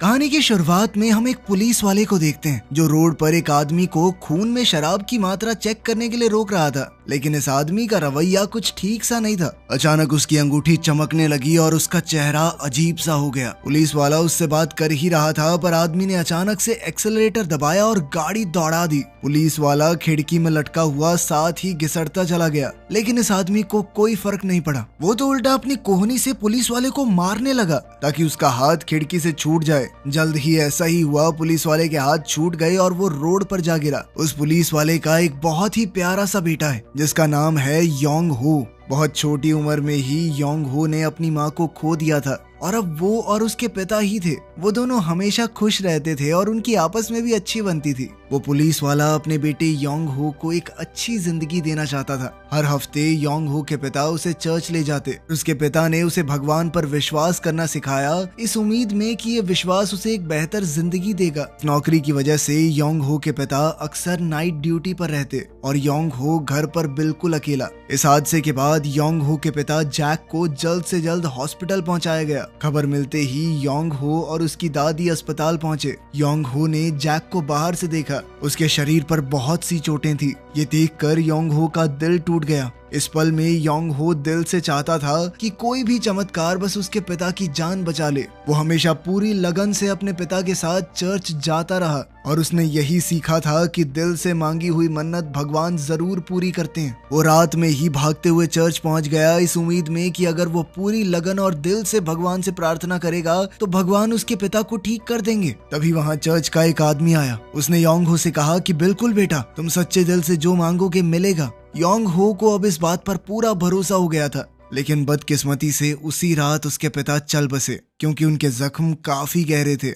कहानी की शुरुआत में हम एक पुलिस वाले को देखते हैं जो रोड पर एक आदमी को खून में शराब की मात्रा चेक करने के लिए रोक रहा था। लेकिन इस आदमी का रवैया कुछ ठीक सा नहीं था। अचानक उसकी अंगूठी चमकने लगी और उसका चेहरा अजीब सा हो गया। पुलिस वाला उससे बात कर ही रहा था पर आदमी ने अचानक से एक्सेलरेटर दबाया और गाड़ी दौड़ा दी। पुलिस वाला खिड़की में लटका हुआ साथ ही घिसटता चला गया, लेकिन इस आदमी को कोई फर्क नहीं पड़ा। वो तो उल्टा अपनी कोहनी से पुलिस वाले को मारने लगा ताकि उसका हाथ खिड़की से छूट जाए। जल्द ही ऐसा ही हुआ, पुलिस वाले के हाथ छूट गए और वो रोड पर जा गिरा। उस पुलिस वाले का एक बहुत ही प्यारा सा बेटा है जिसका नाम है योंग हो। बहुत छोटी उम्र में ही योंग हो ने अपनी माँ को खो दिया था और अब वो और उसके पिता ही थे। वो दोनों हमेशा खुश रहते थे और उनकी आपस में भी अच्छी बनती थी। वो पुलिस वाला अपने बेटे योंग हो को एक अच्छी जिंदगी देना चाहता था। हर हफ्ते योंग हो के पिता उसे चर्च ले जाते। उसके पिता ने उसे भगवान पर विश्वास करना सिखाया, इस उम्मीद में कि ये विश्वास उसे एक बेहतर जिंदगी देगा। नौकरी की वजह से योंग हो के पिता अक्सर नाइट ड्यूटी पर रहते और योंग हो घर पर बिल्कुल अकेला। इस हादसे के बाद योंग हो के पिता जैक को जल्द से जल्द हॉस्पिटल पहुंचाया गया। खबर मिलते ही योंग हो और उसकी दादी अस्पताल पहुंचे। योंग हो ने जैक को बाहर से देखा। उसके शरीर पर बहुत सी चोटें थी। ये देखकर योंग हो का दिल टूट गया। इस पल में योंग हो दिल से चाहता था कि कोई भी चमत्कार बस उसके पिता की जान बचा ले। वो हमेशा पूरी लगन से अपने पिता के साथ चर्च जाता रहा और उसने यही सीखा था कि दिल से मांगी हुई मन्नत भगवान जरूर पूरी करते हैं। वो रात में ही भागते हुए चर्च पहुंच गया, इस उम्मीद में कि अगर वो पूरी लगन और दिल से भगवान से प्रार्थना करेगा तो भगवान उसके पिता को ठीक कर देंगे। तभी वहाँ चर्च का एक आदमी आया। उसने योंग हो से कहा कि बिल्कुल बेटा, तुम सच्चे दिल से जो मांगोगे मिलेगा। योंग हो को अब इस बात पर पूरा भरोसा हो गया था, लेकिन बदकिस्मती से उसी रात उसके पिता चल बसे क्योंकि उनके जख्म काफी गहरे थे।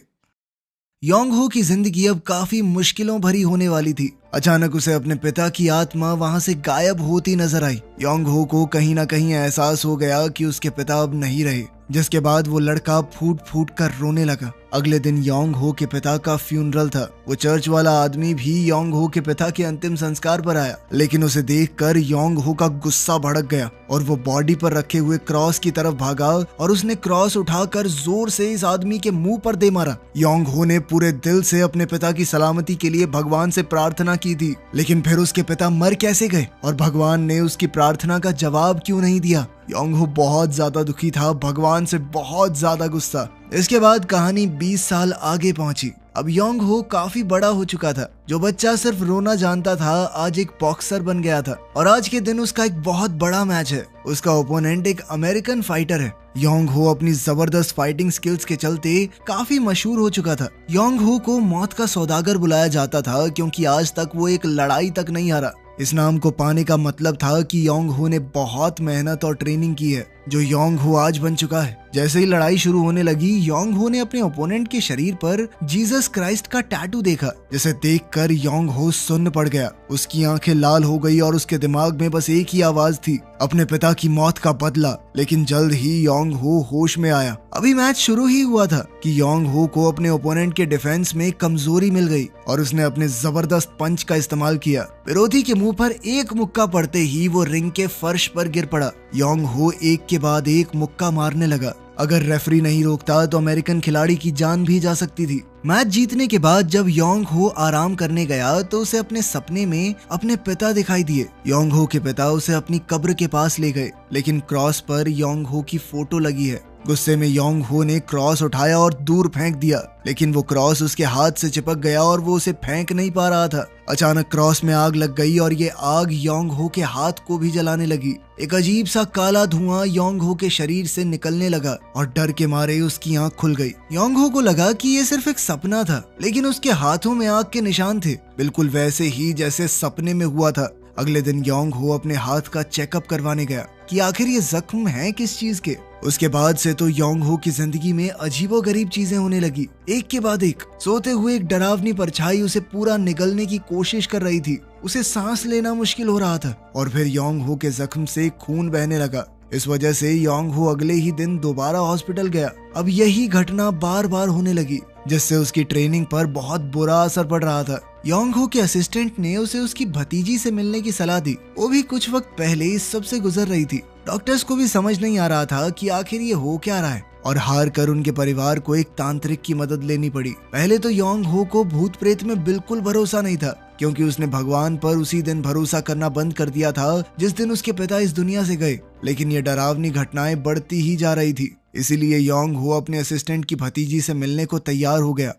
योंग हो की जिंदगी अब काफी मुश्किलों भरी होने वाली थी। अचानक उसे अपने पिता की आत्मा वहां से गायब होती नजर आई। योंग हो को कहीं ना कहीं एहसास हो गया कि उसके पिता अब नहीं रहे, जिसके बाद वो लड़का फूट फूट कर रोने लगा। अगले दिन योंग हो के पिता का फ्यूनरल था। वो चर्च वाला आदमी भी योंग हो के पिता के अंतिम संस्कार पर आया, लेकिन उसे देखकर योंग हो का गुस्सा भड़क गया और वो बॉडी पर रखे हुए क्रॉस की तरफ भागा और उसने क्रॉस उठाकर जोर से इस आदमी के मुंह पर दे मारा। योंग हो ने पूरे दिल से अपने पिता की सलामती के लिए भगवान से प्रार्थना की थी, लेकिन फिर उसके पिता मर कैसे गए और भगवान ने उसकी प्रार्थना का जवाब क्यों नहीं दिया? योंग हो बहुत ज्यादा दुखी था, भगवान से बहुत ज्यादा गुस्सा। इसके बाद कहानी 20 साल आगे पहुंची। अब योंग हो काफी बड़ा हो चुका था। जो बच्चा सिर्फ रोना जानता था आज एक बॉक्सर बन गया था और आज के दिन उसका एक बहुत बड़ा मैच है। उसका ओपोनेंट एक अमेरिकन फाइटर है। योंग हो अपनी जबरदस्त फाइटिंग स्किल्स के चलते काफी मशहूर हो चुका था। योंग हो को मौत का सौदागर बुलाया जाता था क्योंकि आज तक वो एक लड़ाई तक नहीं हारा। इस नाम को पाने का मतलब था कि योंग हो ने बहुत मेहनत और ट्रेनिंग की है, जो योंग हो आज बन चुका है। जैसे ही लड़ाई शुरू होने लगी, योंग हो ने अपने ओपोनेंट के शरीर पर जीसस क्राइस्ट का टैटू देखा, जिसे देखकर योंग हो सुन्न पड़ गया। उसकी आंखें लाल हो गई और उसके दिमाग में बस एक ही आवाज थी, अपने पिता की मौत का बदला। लेकिन जल्द ही योंग हो होश में आया। अभी मैच शुरू ही हुआ था कि योंग हो को अपने ओपोनेंट के डिफेंस में कमजोरी मिल गई और उसने अपने जबरदस्त पंच का इस्तेमाल किया। विरोधी के मुंह पर एक मुक्का पड़ते ही वो रिंग के फर्श पर गिर पड़ा। योंग हो एक के बाद एक मुक्का मारने लगा। अगर रेफरी नहीं रोकता तो अमेरिकन खिलाड़ी की जान भी जा सकती थी। मैच जीतने के बाद जब योंग हो आराम करने गया तो उसे अपने सपने में अपने पिता दिखाई दिए। योंग हो के पिता उसे अपनी कब्र के पास ले गए, लेकिन क्रॉस पर योंग हो की फोटो लगी है। गुस्से में योंग हो ने क्रॉस उठाया और दूर फेंक दिया, लेकिन वो क्रॉस उसके हाथ से चिपक गया और वो उसे फेंक नहीं पा रहा था। अचानक क्रॉस में आग लग गई और ये आग योंग हो के हाथ को भी जलाने लगी। एक अजीब सा काला धुआं योंग हो के शरीर से निकलने लगा और डर के मारे उसकी आंख खुल गई। योंग हो को लगा कि ये सिर्फ एक सपना था, लेकिन उसके हाथों में आग के निशान थे, बिल्कुल वैसे ही जैसे सपने में हुआ था। अगले दिन योंग हो अपने हाथ का चेकअप करवाने गया कि आखिर ये जख्म है किस चीज के। उसके बाद से तो योंग हो की जिंदगी में अजीबोगरीब चीजें होने लगी, एक के बाद एक। सोते हुए एक डरावनी परछाई उसे पूरा निगलने की कोशिश कर रही थी। उसे सांस लेना मुश्किल हो रहा था और फिर योंग हो के जख्म से खून बहने लगा। इस वजह से योंग हो अगले ही दिन दोबारा हॉस्पिटल गया। अब यही घटना बार बार होने लगी, जिससे उसकी ट्रेनिंग पर बहुत बुरा असर पड़ रहा था। योंग हो के असिस्टेंट ने उसे उसकी भतीजी से मिलने की सलाह दी। वो भी कुछ वक्त पहले इस सब से गुजर रही थी। डॉक्टर्स को भी समझ नहीं आ रहा था कि आखिर ये हो क्या रहा है। और हार कर उनके परिवार को एक तांत्रिक की मदद लेनी पड़ी। पहले तो योंग हो को भूत प्रेत में बिल्कुल भरोसा नहीं था, क्योंकि उसने भगवान पर उसी दिन भरोसा करना बंद कर दिया था जिस दिन उसके पिता इस दुनिया से गए। लेकिन ये डरावनी घटनाएं बढ़ती ही जा रही थी, इसीलिए योंग हो अपने असिस्टेंट की भतीजी से मिलने को तैयार हो गया।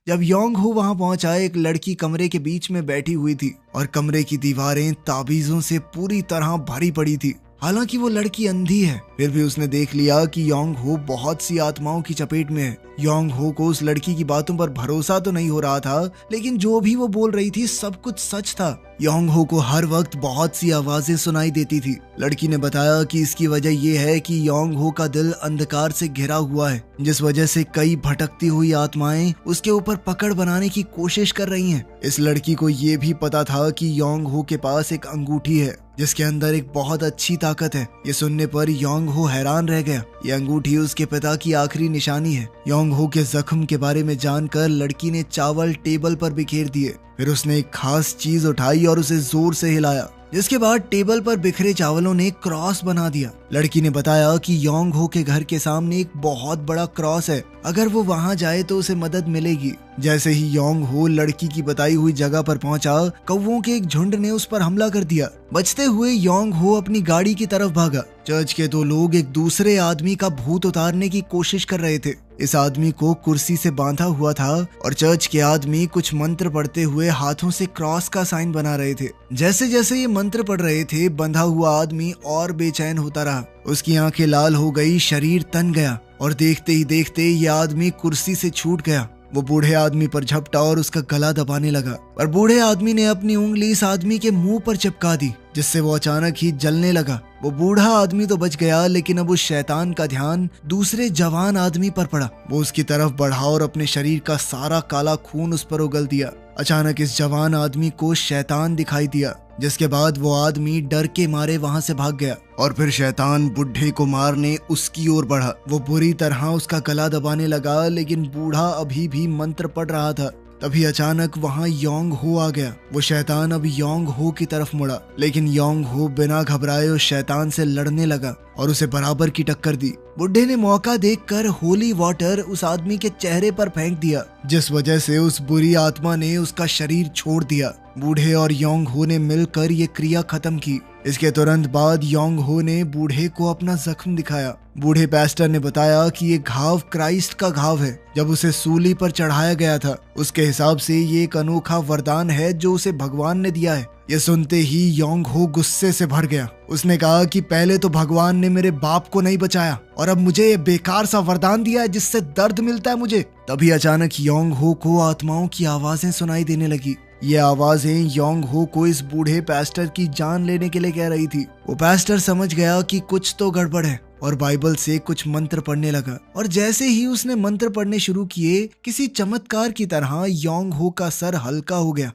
जब योंग हो वहां पहुंचा, एक लड़की कमरे के बीच में बैठी हुई थी और कमरे की दीवारें ताबीजों से पूरी तरह भरी पड़ी थी। हालांकि वो लड़की अंधी है, फिर भी उसने देख लिया कि योंग हो बहुत सी आत्माओं की चपेट में है। योंग हो को उस लड़की की बातों पर भरोसा तो नहीं हो रहा था, लेकिन जो भी वो बोल रही थी सब कुछ सच था। योंग हो को हर वक्त बहुत सी आवाजें सुनाई देती थी। लड़की ने बताया कि इसकी वजह ये है कि योंग हो का दिल अंधकार से घिरा हुआ है, जिस वजह से कई भटकती हुई आत्माएं उसके ऊपर पकड़ बनाने की कोशिश कर रही हैं। इस लड़की को ये भी पता था कि योंग हो के पास एक अंगूठी है जिसके अंदर एक बहुत अच्छी ताकत है। ये सुनने पर योंग हो हैरान रह गया। ये अंगूठी उसके पिता की आखिरी निशानी है। योंग हो के जख्म के बारे में जानकर लड़की ने चावल टेबल पर बिखेर दिए। फिर उसने एक खास चीज उठाई और उसे जोर से हिलाया, जिसके बाद टेबल पर बिखरे चावलों ने क्रॉस बना दिया। लड़की ने बताया कि योंग हो के घर के सामने एक बहुत बड़ा क्रॉस है, अगर वो वहां जाए तो उसे मदद मिलेगी। जैसे ही योंग हो लड़की की बताई हुई जगह पर पहुंचा, कौवों के एक झुंड ने उस पर हमला कर दिया। बचते हुए योंग हो अपनी गाड़ी की तरफ भागा। चर्च के दो लोग एक दूसरे आदमी का भूत उतारने की कोशिश कर रहे थे। इस आदमी को कुर्सी से बांधा हुआ था और चर्च के आदमी कुछ मंत्र पढ़ते हुए हाथों से क्रॉस का साइन बना रहे थे। जैसे जैसे ये मंत्र पढ़ रहे थे, बंधा हुआ आदमी और बेचैन होता रहा। उसकी आंखें लाल हो गई, शरीर तन गया और देखते ही देखते ये आदमी कुर्सी से छूट गया। वो बूढ़े आदमी पर झपटा और उसका गला दबाने लगा, पर बूढ़े आदमी ने अपनी उंगली इस आदमी के मुंह पर चिपका दी, जिससे वो अचानक ही जलने लगा। वो बूढ़ा आदमी तो बच गया, लेकिन अब उस शैतान का ध्यान दूसरे जवान आदमी पर पड़ा। वो उसकी तरफ बढ़ा और अपने शरीर का सारा काला खून उस पर उगल दिया। अचानक इस जवान आदमी को शैतान दिखाई दिया, जिसके बाद वो आदमी डर के मारे वहां से भाग गया और फिर शैतान बुढ़े को मारने उसकी ओर बढ़ा। वो बुरी तरह उसका गला दबाने लगा, लेकिन बूढ़ा अभी भी मंत्र पढ़ रहा था। तभी अचानक वहां योंग हो आ गया। वो शैतान अब योंग हो की तरफ मुड़ा, लेकिन योंग हो बिना घबराए उस शैतान से लड़ने लगा और उसे बराबर की टक्कर दी। बुढ़े ने मौका देखकर होली वाटर उस आदमी के चेहरे पर फेंक दिया, जिस वजह से उस बुरी आत्मा ने उसका शरीर छोड़ दिया। बूढ़े और योंग हो ने मिलकर ये क्रिया खत्म की। इसके तुरंत बाद योंग हो ने बूढ़े को अपना जख्म दिखाया। बूढ़े पैस्टर ने बताया कि ये घाव क्राइस्ट का घाव है, जब उसे सूली पर चढ़ाया गया था। उसके हिसाब से ये एक अनोखा वरदान है जो उसे भगवान ने दिया है। ये सुनते ही योंग हो गुस्से से भर गया। उसने कहा कि पहले तो भगवान ने मेरे बाप को नहीं बचाया और अब मुझे ये बेकार सा वरदान दिया है जिससे दर्द मिलता है मुझे। तभी अचानक योंग हो को आत्माओं की आवाजें सुनाई देने लगी। ये आवाजें योंग हो को इस बूढ़े पैस्टर की जान लेने के लिए कह रही थी। वो पैस्टर समझ गया कि कुछ तो गड़बड़ है और बाइबल से कुछ मंत्र पढ़ने लगा। और जैसे ही उसने मंत्र पढ़ने शुरू किए, किसी चमत्कार की तरह योंग हो का सर हल्का हो गया।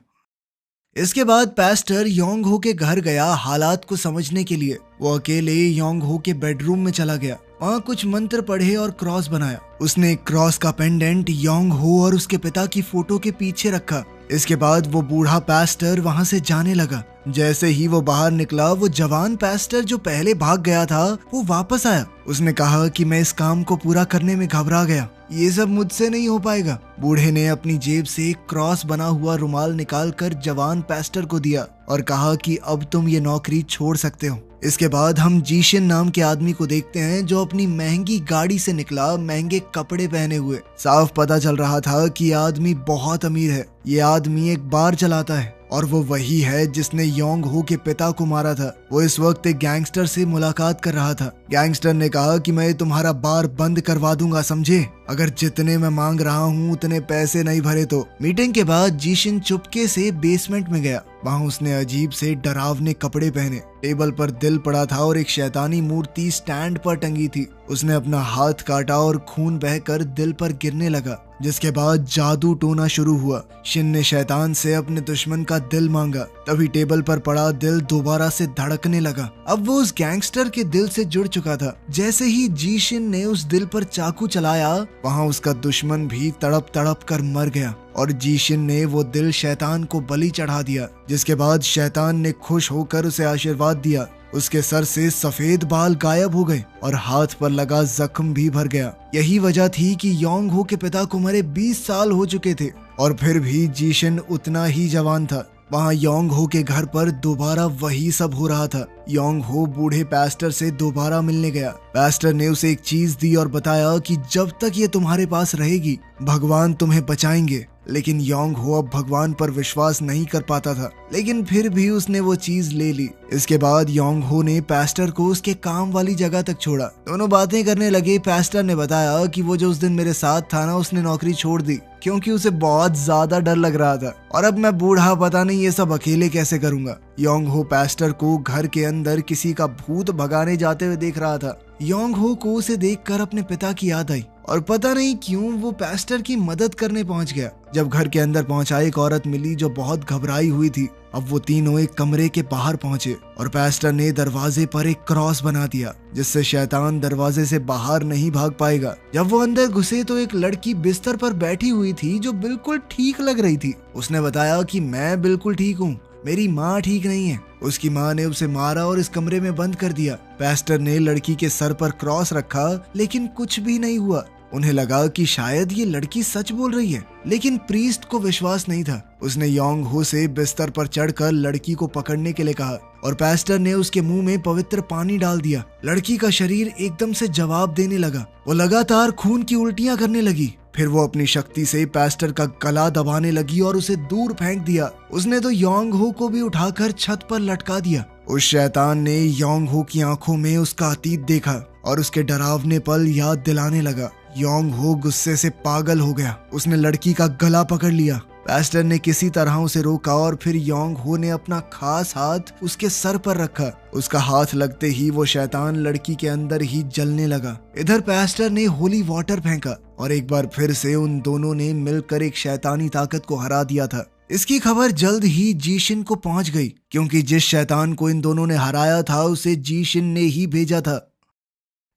इसके बाद पैस्टर योंग हो के घर गया हालात को समझने के लिए। वो अकेले योंग हो के बेडरूम में चला गया, वहाँ कुछ मंत्र पढ़े और क्रॉस बनाया। उसने एक क्रॉस का पेंडेंट योंग हो और उसके पिता की फोटो के पीछे रखा। इसके बाद वो बूढ़ा पैस्टर वहाँ से जाने लगा। जैसे ही वो बाहर निकला, वो जवान पैस्टर जो पहले भाग गया था वो वापस आया। उसने कहा कि मैं इस काम को पूरा करने में घबरा गया, ये सब मुझसे नहीं हो पाएगा। बूढ़े ने अपनी जेब से एक क्रॉस बना हुआ रुमाल निकालकर जवान पैस्टर को दिया और कहा कि अब तुम ये नौकरी छोड़ सकते हो। इसके बाद हम जीशन नाम के आदमी को देखते हैं जो अपनी महंगी गाड़ी से निकला, महंगे कपड़े पहने हुए। साफ पता चल रहा था कि ये आदमी बहुत अमीर है। ये आदमी एक बार चलाता है और वो वही है जिसने योंग हो के पिता को मारा था। वो इस वक्त एक गैंगस्टर से मुलाकात कर रहा था। गैंगस्टर ने कहा कि मैं तुम्हारा बार बंद करवा दूंगा, समझे? अगर जितने मैं मांग रहा हूँ उतने पैसे नहीं भरे तो। मीटिंग के बाद जीशन चुपके से बेसमेंट में गया। वहाँ उसने अजीब से डरावने कपड़े पहने। टेबल पर दिल पड़ा था और एक शैतानी मूर्ति स्टैंड पर टंगी थी। उसने अपना हाथ काटा और खून बहकर दिल पर गिरने लगा, जिसके बाद जादू टोना शुरू हुआ। शिन ने शैतान से अपने दुश्मन का दिल मांगा। तभी टेबल पर पड़ा दिल दोबारा से धड़कने लगा। अब वो उस गैंगस्टर के दिल से जुड़ चुका था। जैसे ही जीशिन ने उस दिल पर चाकू चलाया, वहाँ उसका दुश्मन भी तड़प तड़प कर मर गया और जीशिन ने वो दिल शैतान को बलि चढ़ा दिया। जिसके बाद शैतान ने खुश होकर उसे आशीर्वाद दिया उसके सर से सफेद बाल गायब हो गए और हाथ पर लगा जख्म भी भर गया। यही वजह थी कि योंग हो के पिता को मरे 20 साल हो चुके थे और फिर भी जीशन उतना ही जवान था। वहाँ योंग हो के घर पर दोबारा वही सब हो रहा था। योंग हो बूढ़े पास्टर से दोबारा मिलने गया। पास्टर ने उसे एक चीज दी और बताया कि जब तक ये तुम्हारे पास रहेगी भगवान तुम्हें बचाएंगे। लेकिन योंग हो अब भगवान पर विश्वास नहीं कर पाता था, लेकिन फिर भी उसने वो चीज ले ली। इसके बाद योंग हो ने पास्टर को उसके काम वाली जगह तक छोड़ा। दोनों बातें करने लगे। पास्टर ने बताया कि वो जो उस दिन मेरे साथ था ना, उसने नौकरी छोड़ दी क्योंकि उसे बहुत ज्यादा डर लग रहा था और अब मैं बूढ़ा पता नहीं ये सब अकेले कैसे करूंगा। योंग हो पास्टर को घर के अंदर किसी का भूत भगाने जाते हुए देख रहा था। योंग हो को उसे देखकर अपने पिता की याद आई और पता नहीं क्यों वो पास्टर की मदद करने पहुंच गया। जब घर के अंदर पहुंचा एक औरत मिली जो बहुत घबराई हुई थी। अब वो तीनों एक कमरे के बाहर पहुंचे और पास्टर ने दरवाजे पर एक क्रॉस बना दिया जिससे शैतान दरवाजे से बाहर नहीं भाग पाएगा। जब वो अंदर घुसे तो एक लड़की बिस्तर पर बैठी हुई थी जो बिल्कुल ठीक लग रही थी। उसने बताया कि मैं बिल्कुल ठीक हूँ, मेरी माँ ठीक नहीं है। उसकी माँ ने उसे मारा और इस कमरे में बंद कर दिया। पास्टर ने लड़की के सर पर क्रॉस रखा लेकिन कुछ भी नहीं हुआ। उन्हें लगा कि शायद ये लड़की सच बोल रही है, लेकिन प्रीस्ट को विश्वास नहीं था। उसने योंग हो से बिस्तर पर चढ़कर लड़की को पकड़ने के लिए कहा और पास्टर ने उसके मुंह में पवित्र पानी डाल दिया। लड़की का शरीर एकदम से जवाब देने लगा। वो लगातार खून की उल्टियां करने लगी। फिर वो अपनी शक्ति से पास्टर का गला दबाने लगी और उसे दूर फेंक दिया। उसने तो योंग हो को भी उठाकर छत पर लटका दिया। उस शैतान ने योंग हो की आंखों में उसका अतीत देखा और उसके डरावने पल याद दिलाने लगा। योंग हो गुस्से से पागल हो गया। उसने लड़की का गला पकड़ लिया। पास्टर ने किसी तरह उसे रोका और फिर योंग हो ने अपना खास हाथ उसके सर पर रखा। उसका हाथ लगते ही वो शैतान लड़की के अंदर ही जलने लगा। इधर पास्टर ने होली वाटर फेंका और एक बार फिर से उन दोनों ने मिलकर एक शैतानी ताकत को हरा दिया था। इसकी खबर जल्द ही जीशिन को पहुंच गई क्योंकि जिस शैतान को इन दोनों ने हराया था उसे जीशिन ने ही भेजा था।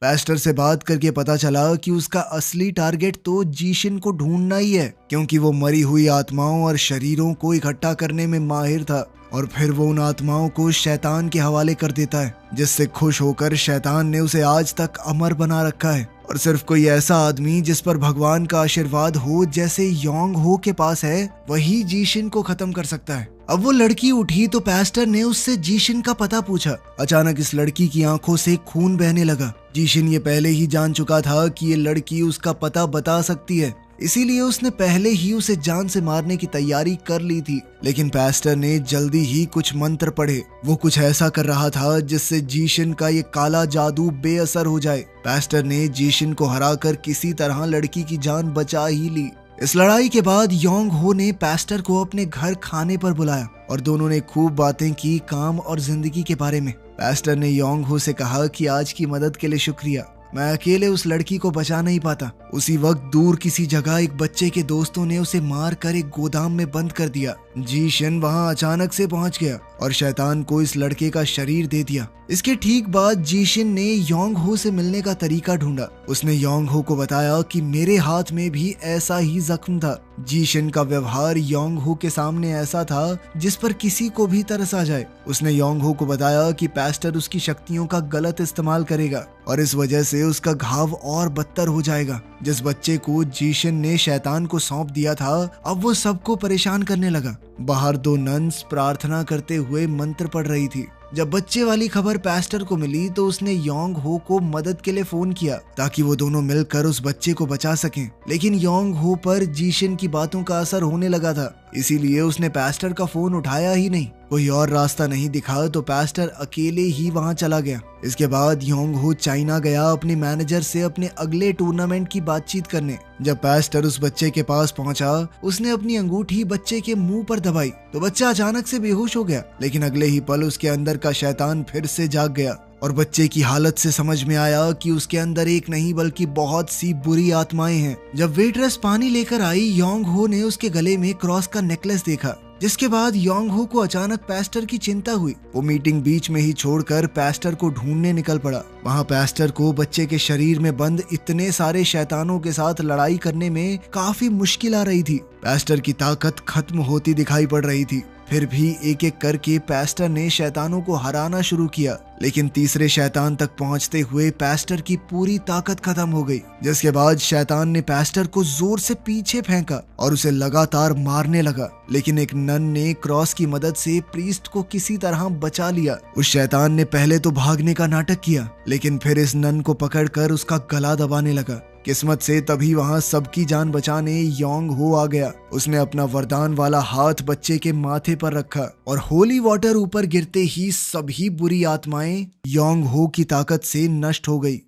पास्टर से बात करके पता चला कि उसका असली टारगेट तो जीशिन को ढूंढना ही है क्योंकि वो मरी हुई आत्माओं और शरीरों को इकट्ठा करने में माहिर था और फिर वो उन आत्माओं को शैतान के हवाले कर देता है, जिससे खुश होकर शैतान ने उसे आज तक अमर बना रखा है। और सिर्फ कोई ऐसा आदमी जिस पर भगवान का आशीर्वाद हो जैसे योंग हो के पास है वही जीशिन को खत्म कर सकता है। अब वो लड़की उठी तो पास्टर ने उससे जीशिन का पता पूछा। अचानक इस लड़की की आंखों से खून बहने लगा। जीशिन ये पहले ही जान चुका था कि ये लड़की उसका पता बता सकती है, इसीलिए उसने पहले ही उसे जान से मारने की तैयारी कर ली थी। लेकिन पास्टर ने जल्दी ही कुछ मंत्र पढ़े। वो कुछ ऐसा कर रहा था जिससे जीशिन का ये काला जादू बेअसर हो जाए। पास्टर ने जीशिन को हराकर किसी तरह लड़की की जान बचा ही ली। इस लड़ाई के बाद योंग हो ने पास्टर को अपने घर खाने पर बुलाया और दोनों ने खूब बातें की काम और जिंदगी के बारे में। पास्टर ने योंग हो से कहा कि आज की मदद के लिए शुक्रिया, मैं अकेले उस लड़की को बचा नहीं पाता। उसी वक्त दूर किसी जगह एक बच्चे के दोस्तों ने उसे मार कर एक गोदाम में बंद कर दिया। जीशिन वहां अचानक से पहुंच गया और शैतान को इस लड़के का शरीर दे दिया। इसके ठीक बाद जीशिन ने योंग हो से मिलने का तरीका ढूंढा। उसने योंग हो को बताया कि मेरे हाथ में भी ऐसा ही जख्म था। जीशिन का व्यवहार योंग हो के सामने ऐसा था जिस पर किसी को भी तरस आ जाए। उसने योंग हो को बताया कि पास्टर उसकी शक्तियों का गलत इस्तेमाल करेगा और इस वजह से उसका घाव और बदतर हो जाएगा। जिस बच्चे को जीशिन ने शैतान को सौंप दिया था अब वो सबको परेशान करने लगा। बाहर दो नन्स प्रार्थना करते हुए मंत्र पढ़ रही थी। जब बच्चे वाली खबर पास्टर को मिली तो उसने योंग हो को मदद के लिए फोन किया ताकि वो दोनों मिलकर उस बच्चे को बचा सकें। लेकिन योंग हो पर जीशिन की बातों का असर होने लगा था, इसीलिए उसने पास्टर का फोन उठाया ही नहीं। कोई और रास्ता नहीं दिखा तो पास्टर अकेले ही वहां चला गया। इसके बाद योंग हो चाइना गया अपने मैनेजर से अपने अगले टूर्नामेंट की बातचीत करने। जब पास्टर उस बच्चे के पास पहुंचा उसने अपनी अंगूठी बच्चे के मुंह पर दबाई तो बच्चा अचानक से बेहोश हो गया। लेकिन अगले ही पल उसके अंदर का शैतान फिर से जाग गया और बच्चे की हालत से समझ में आया कि उसके अंदर एक नहीं बल्कि बहुत सी बुरी आत्माएं हैं। जब वेट्रेस पानी लेकर आई योंग हो ने उसके गले में क्रॉस का नेकलेस देखा, जिसके बाद योंग हो को अचानक पास्टर की चिंता हुई। वो मीटिंग बीच में ही छोड़कर पास्टर को ढूंढने निकल पड़ा। वहाँ पास्टर को बच्चे के शरीर में बंद इतने सारे शैतानों के साथ लड़ाई करने में काफी मुश्किल आ रही थी। पास्टर की ताकत खत्म होती दिखाई पड़ रही थी। फिर भी एक एक करके पैस्टर ने शैतानों को हराना शुरू किया, लेकिन तीसरे शैतान तक पहुंचते हुए पैस्टर की पूरी ताकत खत्म हो गई। जिसके बाद शैतान ने पैस्टर को जोर से पीछे फेंका और उसे लगातार मारने लगा, लेकिन एक नन ने क्रॉस की मदद से प्रीस्ट को किसी तरह बचा लिया। उस शैतान ने पहले तो भागने का नाटक किया, लेकिन फिर इस नन को पकड़कर उसका गला दबाने लगा। किस्मत से तभी वहां सबकी जान बचाने योंग हो आ गया। उसने अपना वरदान वाला हाथ बच्चे के माथे पर रखा और होली वाटर ऊपर गिरते ही सभी बुरी आत्माएं योंग हो की ताकत से नष्ट हो गई।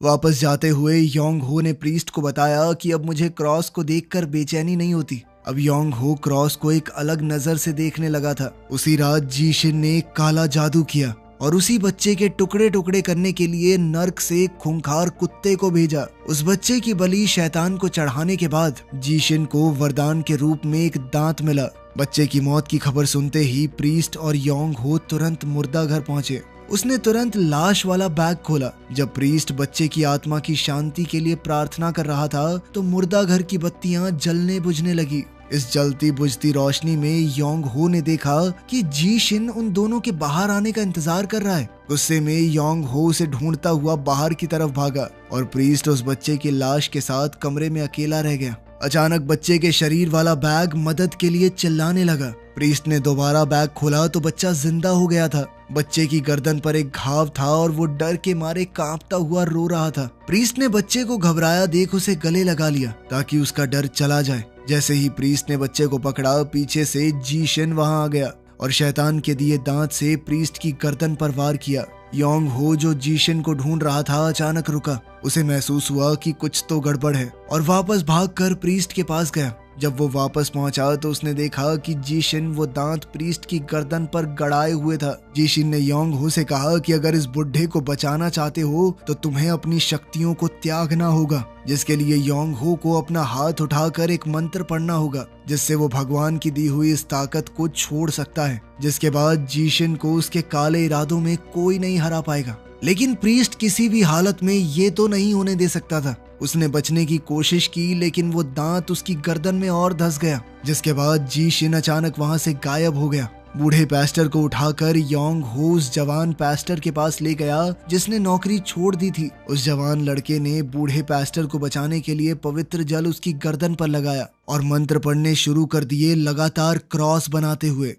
वापस जाते हुए योंग हो ने प्रीस्ट को बताया कि अब मुझे क्रॉस को देखकर बेचैनी नहीं होती। अब योंग हो क्रॉस को एक अलग नजर से देखने लगा था। उसी रात जीशिन ने काला जादू किया और उसी बच्चे के टुकड़े टुकड़े करने के लिए नर्क से एक खूंखार कुत्ते को भेजा। उस बच्चे की बलि शैतान को चढ़ाने के बाद जीशिन को वरदान के रूप में एक दांत मिला। बच्चे की मौत की खबर सुनते ही प्रीस्ट और योंग हो तुरंत मुर्दा घर पहुंचे। उसने तुरंत लाश वाला बैग खोला। जब प्रीस्ट बच्चे की आत्मा की शांति के लिए प्रार्थना कर रहा था तो मुर्दा घर की बत्तियां जलने बुझने लगी। इस जलती बुझती रोशनी में योंग हो ने देखा कि जीशिन उन दोनों के बाहर आने का इंतजार कर रहा है। गुस्से में योंग हो उसे ढूंढता हुआ बाहर की तरफ भागा और प्रीस्ट उस बच्चे की लाश के साथ कमरे में अकेला रह गया। अचानक बच्चे के शरीर वाला बैग मदद के लिए चिल्लाने लगा। प्रीस्ट ने दोबारा बैग खोला तो बच्चा जिंदा हो गया था। बच्चे की गर्दन पर एक घाव था और वो डर के मारे कांपता हुआ रो रहा था। प्रीस्ट ने बच्चे को घबराया देख उसे गले लगा लिया ताकि उसका डर चला जाए। जैसे ही प्रीस्ट ने बच्चे को पकड़ा, पीछे से जीशिन वहां आ गया और शैतान के दिए दांत से प्रीस्ट की गर्दन पर वार किया। योंग हो जो जीशिन को ढूंढ रहा था अचानक रुका। उसे महसूस हुआ कि कुछ तो गड़बड़ है और वापस भागकर प्रीस्ट के पास गया। जब वो वापस पहुंचा तो उसने देखा कि जीशिन वो दांत प्रीस्ट की गर्दन पर गड़ाए हुए था। जीशिन ने योंग हो से कहा कि अगर इस बुढ़े को बचाना चाहते हो तो तुम्हें अपनी शक्तियों को त्यागना होगा, जिसके लिए योंग हो को अपना हाथ उठाकर एक मंत्र पढ़ना होगा जिससे वो भगवान की दी हुई इस ताकत को छोड़ सकता है। जिसके बाद जीशिन को उसके काले इरादों में कोई नहीं हरा पाएगा। लेकिन प्रीस्ट किसी भी हालत में ये तो नहीं होने दे सकता था। उसने बचने की कोशिश की लेकिन वो दांत उसकी गर्दन में और धंस गया। जिसके बाद जीशिन अचानक वहां से गायब हो गया। बूढ़े पैस्टर को उठाकर योंग हो उस जवान पैस्टर के पास ले गया जिसने नौकरी छोड़ दी थी। उस जवान लड़के ने बूढ़े पैस्टर को बचाने के लिए पवित्र जल उसकी गर्दन पर लगाया और मंत्र पढ़ने शुरू कर दिए, लगातार क्रॉस बनाते हुए।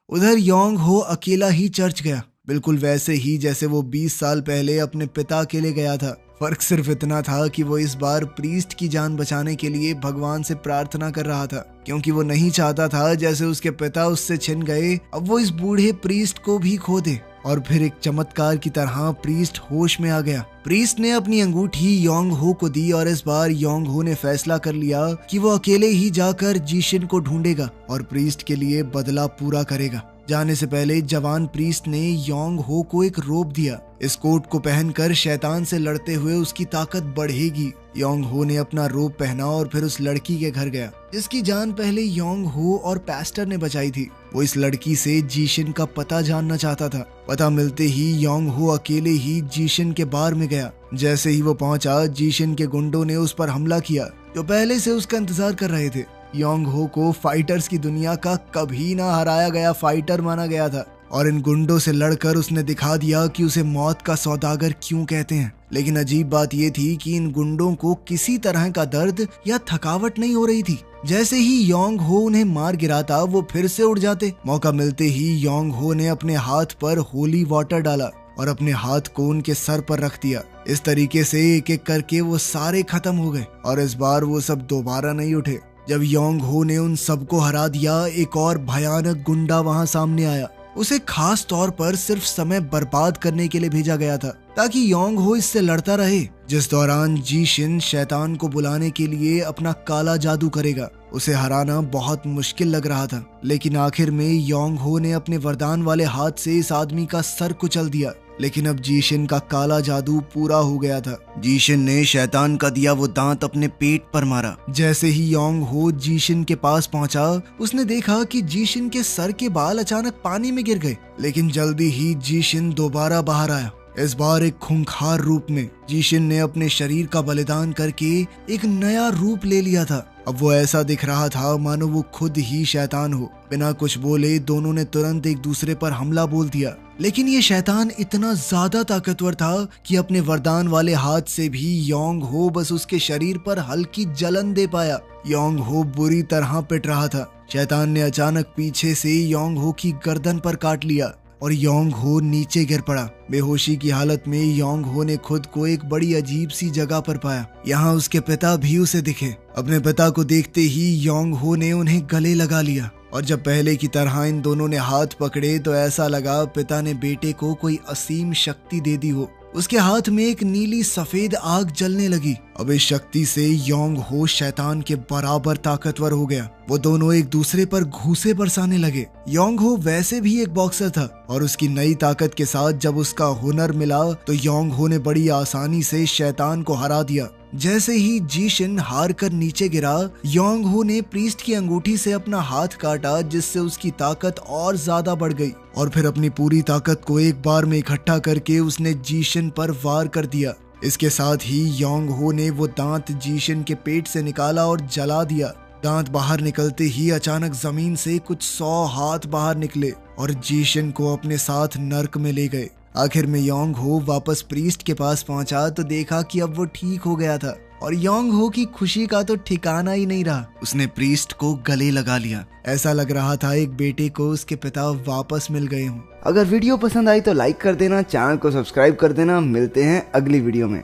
उधर योंग हो अकेला ही चर्च गया, बिल्कुल वैसे ही जैसे वो 20 साल पहले अपने पिता के लिए गया था। फर्क सिर्फ इतना था कि वो इस बार प्रीस्ट की जान बचाने के लिए भगवान से प्रार्थना कर रहा था, क्योंकि वो नहीं चाहता था जैसे उसके पिता उससे छिन गए अब वो इस बूढ़े प्रीस्ट को भी खो दे। और फिर एक चमत्कार की तरह प्रीस्ट होश में आ गया। प्रीस्ट ने अपनी अंगूठी योंग हो को दी और इस बार योंग हो ने फैसला कर लिया कि वो अकेले ही जाकर जीशिन को ढूंढेगा और प्रीस्ट के लिए बदला पूरा करेगा। जाने से पहले जवान प्रीस्ट ने योंग हो को एक रोप दिया। इस कोट को पहनकर शैतान से लड़ते हुए उसकी ताकत बढ़ेगी। योंग हो ने अपना रोप पहना और फिर उस लड़की के घर गया जिसकी जान पहले योंग हो और पैस्टर ने बचाई थी। वो इस लड़की से जीशिन का पता जानना चाहता था। पता मिलते ही योंग हो अकेले ही जीशिन के बार में गया। जैसे ही वो पहुंचा, जीशिन के गुंडों ने उस पर हमला किया जो पहले से उसका इंतजार कर रहे थे। योंग हो को फाइटर्स की दुनिया का कभी ना हराया गया फाइटर माना गया था और इन गुंडों से लड़कर उसने दिखा दिया कि उसे मौत का सौदागर क्यों कहते हैं। लेकिन अजीब बात ये थी कि इन गुंडों को किसी तरह का दर्द या थकावट नहीं हो रही थी। जैसे ही योंग हो उन्हें मार गिराता वो फिर से उड़ जाते। मौका मिलते ही योंग हो ने अपने हाथ पर होली वाटर डाला और अपने हाथ को उनके सर पर रख दिया। इस तरीके से एक एक करके वो सारे खत्म हो गए और इस बार वो सब दोबारा नहीं उठे। जब योंग हो ने उन सबको हरा दिया, एक और भयानक गुंडा वहां सामने आया। उसे खास तौर पर सिर्फ समय बर्बाद करने के लिए भेजा गया था ताकि योंग हो इससे लड़ता रहे, जिस दौरान जीशिन शैतान को बुलाने के लिए अपना काला जादू करेगा। उसे हराना बहुत मुश्किल लग रहा था, लेकिन आखिर में योंग हो ने अपने वरदान वाले हाथ से इस आदमी का सर कुचल दिया। लेकिन अब जीशिन का काला जादू पूरा हो गया था। जीशिन ने शैतान का दिया वो दांत अपने पेट पर मारा। जैसे ही योंग हो जीशिन के पास पहुंचा, उसने देखा कि जीशिन के सर के बाल अचानक पानी में गिर गए। लेकिन जल्दी ही जीशिन दोबारा बाहर आया, इस बार एक खूंखार रूप में। जीशिन ने अपने शरीर का बलिदान करके एक नया रूप ले लिया था अब वो ऐसा दिख रहा था मानो वो खुद ही शैतान हो। बिना कुछ बोले दोनों ने तुरंत एक दूसरे पर हमला बोल दिया। लेकिन ये शैतान इतना ज्यादा ताकतवर था कि अपने वरदान वाले हाथ से भी योंग हो बस उसके शरीर पर हल्की जलन दे पाया। योंग हो बुरी तरह पिट रहा था। शैतान ने अचानक पीछे से योंग हो की गर्दन पर काट लिया और योंग हो नीचे गिर पड़ा। बेहोशी की हालत में योंग हो ने खुद को एक बड़ी अजीब सी जगह पर पाया। यहाँ उसके पिता भी उसे दिखे। अपने पिता को देखते ही योंग हो ने उन्हें गले लगा लिया और जब पहले की तरह इन दोनों ने हाथ पकड़े तो ऐसा लगा पिता ने बेटे को कोई असीम शक्ति दे दी हो। उसके हाथ में एक नीली सफेद आग जलने लगी। अब इस शक्ति से योंग हो शैतान के बराबर ताकतवर हो गया। वो दोनों एक दूसरे पर घूंसे बरसाने लगे। योंग हो वैसे भी एक बॉक्सर था और उसकी नई ताकत के साथ जब उसका हुनर मिला तो योंग हो ने बड़ी आसानी से शैतान को हरा दिया। जैसे ही जीशिन हार कर नीचे गिरा, योंग हो ने प्रीस्ट की अंगूठी से अपना हाथ काटा जिससे उसकी ताकत और ज्यादा बढ़ गई और फिर अपनी पूरी ताकत को एक बार में इकट्ठा करके उसने जीशिन पर वार कर दिया। इसके साथ ही योंग हो ने वो दांत जीशिन के पेट से निकाला और जला दिया। दांत बाहर निकलते ही अचानक जमीन से कुछ 100 हाथ बाहर निकले और जीशिन को अपने साथ नर्क में ले गए। आखिर में योंग हो वापस प्रीस्ट के पास पहुंचा तो देखा कि अब वो ठीक हो गया था और योंग हो की खुशी का तो ठिकाना ही नहीं रहा। उसने प्रीस्ट को गले लगा लिया। ऐसा लग रहा था एक बेटे को उसके पिता वापस मिल गए हों। अगर वीडियो पसंद आई तो लाइक कर देना, चैनल को सब्सक्राइब कर देना। मिलते हैं अगली वीडियो में।